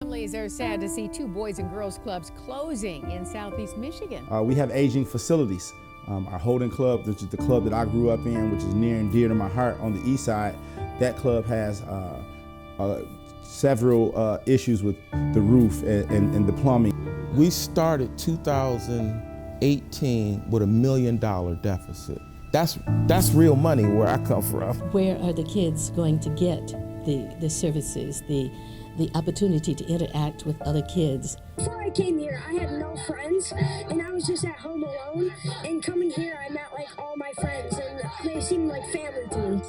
Families are sad to see two Boys and Girls Clubs closing in Southeast Michigan. We have aging facilities. Our Holden Club, which is the club that I grew up in, which is near and dear to my heart on the east side, that club has several issues with the roof and the plumbing. We started 2018 with $1 million deficit. That's real money where I come from. Where are the kids going to get the services, the opportunity to interact with other kids? Before I came here, I had no friends, and I was just at home alone. And coming here, I met like all my friends, and they seemed like family to me.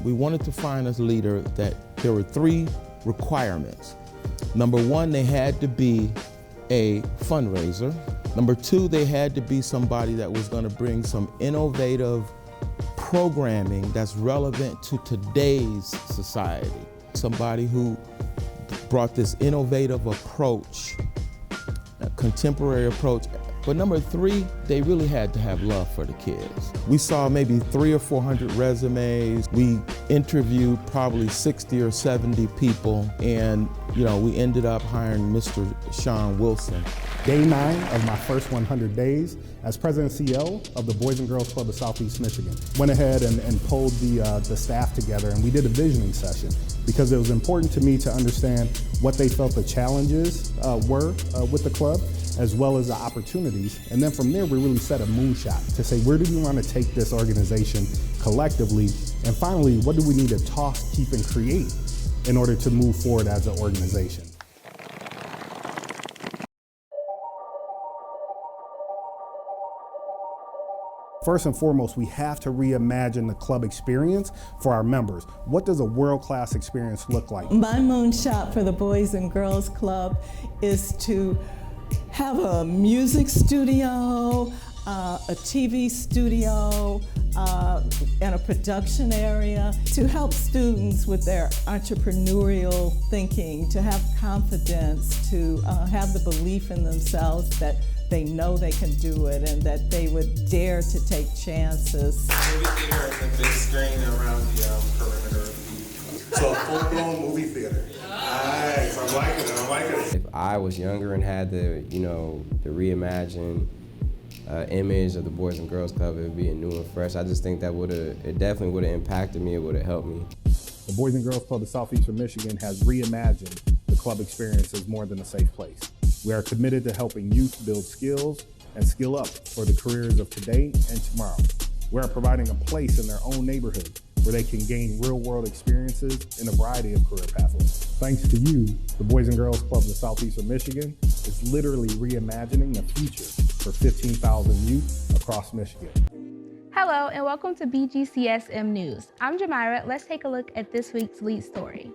We wanted to find a leader that there were 3 requirements. Number 1, they had to be a fundraiser. Number 2, they had to be somebody that was going to bring some innovative programming that's relevant to today's society. Somebody who brought this innovative approach, a contemporary approach. But number 3, they really had to have love for the kids. We saw maybe 300 or 400 resumes. We interviewed probably 60 or 70 people, and we ended up hiring Mr. Sean Wilson. Day 9 of my first 100 days as president and CEO of the Boys and Girls Club of Southeast Michigan. Went ahead and pulled the staff together, and we did a visioning session because it was important to me to understand what they felt the challenges were with the club, as well as the opportunities. And then from there, we really set a moonshot to say, where do we want to take this organization collectively? And finally, what do we need to talk, keep, and create in order to move forward as an organization? First and foremost, we have to reimagine the club experience for our members. What does a world-class experience look like? My moonshot for the Boys and Girls Club is to have a music studio, a TV studio, and a production area to help students with their entrepreneurial thinking, to have confidence, to have the belief in themselves that they know they can do it and that they would dare to take chances. Movie theater is a big screen around the perimeter. So a full-blown movie theater. Nice, I'm liking it. If I was younger and had the reimagined image of the Boys and Girls Club, it would be new and fresh. I just think that it definitely would have impacted me, it would have helped me. The Boys and Girls Club of Southeastern Michigan has reimagined the club experience as more than a safe place. We are committed to helping youth build skills and skill up for the careers of today and tomorrow. We are providing a place in their own neighborhood where they can gain real-world experiences in a variety of career pathways. Thanks to you, the Boys and Girls Club of Southeastern Michigan is literally reimagining the future for 15,000 youth across Michigan. Hello and welcome to BGCSM News. I'm Jamira. Let's take a look at this week's lead story.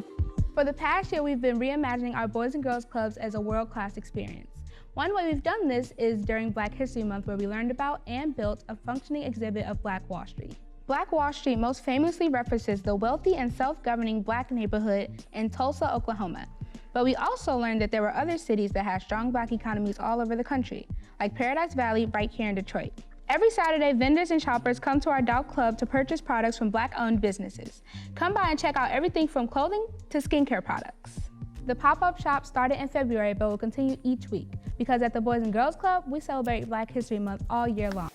For the past year, we've been reimagining our Boys and Girls Clubs as a world-class experience. One way we've done this is during Black History Month, where we learned about and built a functioning exhibit of Black Wall Street. Black Wall Street most famously references the wealthy and self-governing Black neighborhood in Tulsa, Oklahoma. But we also learned that there were other cities that had strong Black economies all over the country, like Paradise Valley right here in Detroit. Every Saturday, vendors and shoppers come to our Dow Club to purchase products from Black-owned businesses. Come by and check out everything from clothing to skincare products. The pop-up shop started in February but will continue each week because at the Boys and Girls Club, we celebrate Black History Month all year long.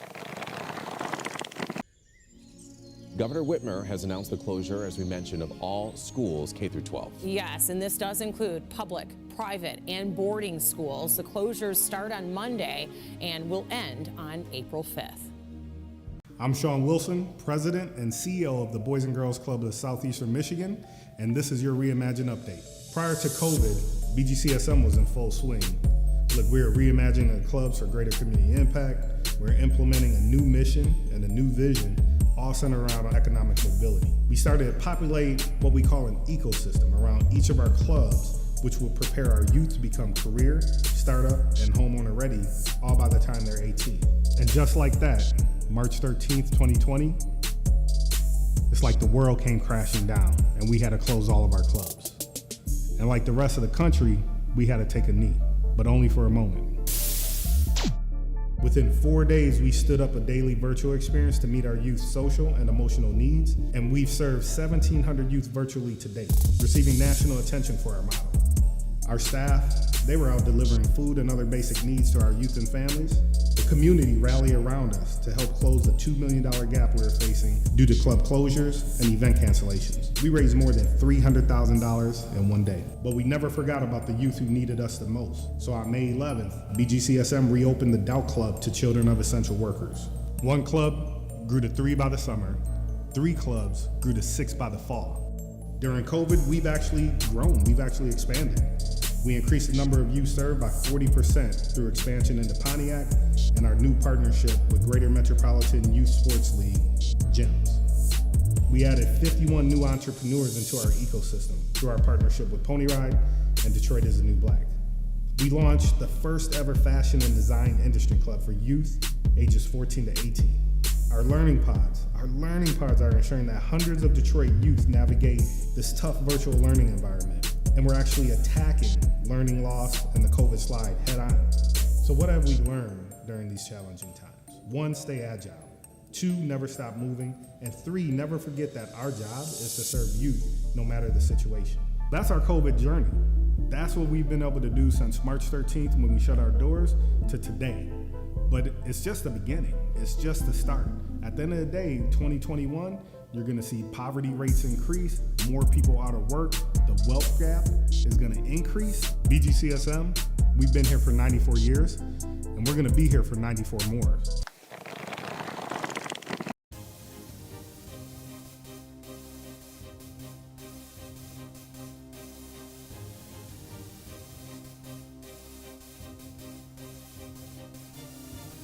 Governor Whitmer has announced the closure, as we mentioned, of all schools K through 12. Yes, and this does include public, private, and boarding schools. The closures start on Monday and will end on April 5th. I'm Sean Wilson, President and CEO of the Boys and Girls Club of Southeastern Michigan, and this is your Reimagine Update. Prior to COVID, BGCSM was in full swing. Look, we're reimagining the clubs for greater community impact. We're implementing a new mission and a new vision, all centered around economic mobility. We started to populate what we call an ecosystem around each of our clubs, which will prepare our youth to become career, startup, and homeowner ready, all by the time they're 18. And just like that, March 13th, 2020, it's like the world came crashing down and we had to close all of our clubs. And like the rest of the country, we had to take a knee, but only for a moment. Within 4 days, we stood up a daily virtual experience to meet our youth's social and emotional needs, and we've served 1,700 youth virtually to date, receiving national attention for our model. Our staff, they were out delivering food and other basic needs to our youth and families. The community rallied around us to help close the $2 million gap we were facing due to club closures and event cancellations. We raised more than $300,000 in one day. But we never forgot about the youth who needed us the most. So on May 11th, BGCSM reopened the Doubt Club to children of essential workers. One club grew to 3 by the summer. 3 clubs grew to 6 by the fall. During COVID, we've actually grown, we've actually expanded. We increased the number of youth served by 40% through expansion into Pontiac and our new partnership with Greater Metropolitan Youth Sports League, GEMS. We added 51 new entrepreneurs into our ecosystem through our partnership with Pony Ride and Detroit is the New Black. We launched the first ever fashion and design industry club for youth ages 14 to 18. Our learning pods are ensuring that hundreds of Detroit youth navigate this tough virtual learning environment. And we're actually attacking learning loss and the COVID slide head on. So what have we learned during these challenging times? 1, stay agile. 2, never stop moving. And 3, never forget that our job is to serve youth no matter the situation. That's our COVID journey. That's what we've been able to do since March 13th when we shut our doors to today. But it's just the beginning. It's just the start. At the end of the day, 2021, you're gonna see poverty rates increase, more people out of work, the wealth gap is gonna increase. BGCSM, we've been here for 94 years, and we're gonna be here for 94 more.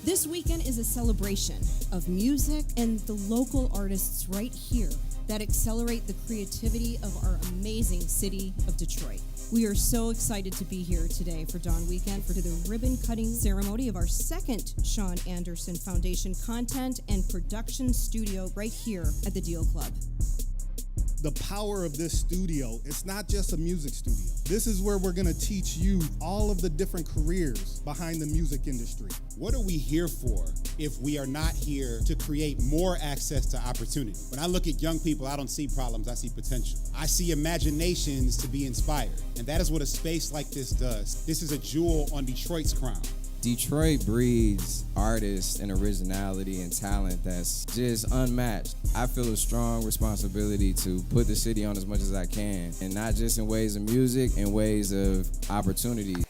This weekend is a celebration of music and the local artists right here that accelerate the creativity of our amazing city of Detroit. We are so excited to be here today for Dawn Weekend for the ribbon cutting ceremony of our second Sean Anderson Foundation content and production studio right here at the Deal Club. The power of this studio, it's not just a music studio. This is where we're gonna teach you all of the different careers behind the music industry. What are we here for if we are not here to create more access to opportunity? When I look at young people, I don't see problems, I see potential. I see imaginations to be inspired, and that is what a space like this does. This is a jewel on Detroit's crown. Detroit breeds artists and originality and talent that's just unmatched. I feel a strong responsibility to put the city on as much as I can, and not just in ways of music, in ways of opportunity.